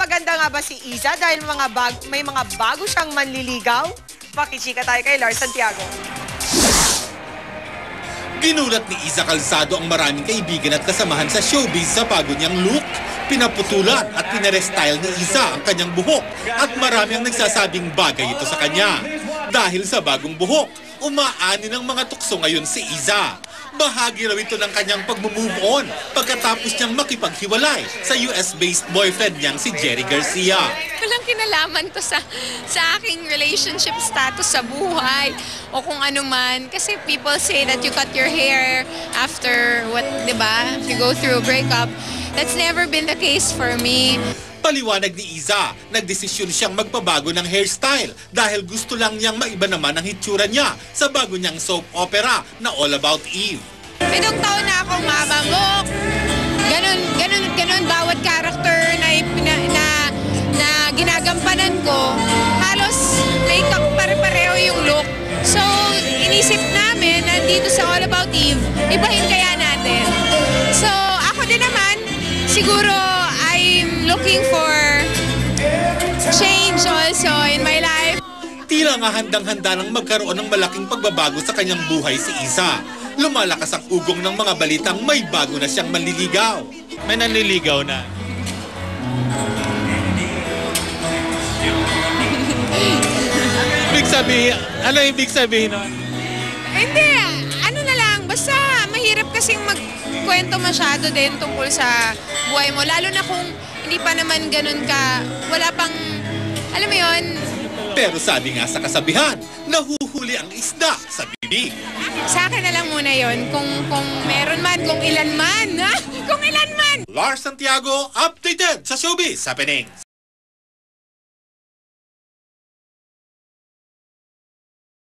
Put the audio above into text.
maganda nga ba si Iza dahil may mga bago siyang manliligaw? Makichika tayo kay Lars Santiago. Ginulat ni Iza Calzado ang maraming kaibigan at kasamahan sa showbiz sa bago niyang look. Pinaputulan at pinarestyle ni Iza ang kanyang buhok at marami ang nagsasabing bagay ito sa kanya. Dahil sa bagong buhok, umaani ng mga tukso ngayon si Iza. Bahagi raw ito ng kanyang pag-move on pagkatapos niyang makipaghiwalay sa US-based boyfriend niyang si Jerry Garcia. Walang kinalaman to sa aking relationship status sa buhay o kung ano man. Kasi people say that you cut your hair after what, di ba? If you go through a breakup. That's never been the case for me. Paliwanag ni Iza, nagdesisyon siyang magpabago ng hairstyle dahil gusto lang niyang maiba naman ang hitsura niya sa bago niyang soap opera na All About Eve. 7 taon na akong mabangok. Ganun bawat character na ginagampanan ko. Halos may pare-pareho yung look. So, inisip namin na dito sa All About Eve, ibahin kaya natin. So, ako din naman, siguro I'm looking for change also in my life. Tila nga handang-handa nang magkaroon ng malaking pagbabago sa kanyang buhay si Iza. Lumalakas ang ugong ng mga balitang may bago na siyang manliligaw. May nanliligaw na. Ano ibig sabihin nun? Hindi, ano na lang, basta mahirap kasing magkwento masyado din tungkol sa buhay mo. Lalo na kung hindi pa naman ganun ka, wala pang, alam mo yun. Pero sabi nga sa kasabihan, nahuhuli ang isda sa bibig. Sa akin na lang muna yun, kung meron man, kung ilan man, ha? Kung ilan man! Lars Santiago, updated sa showbiz happening.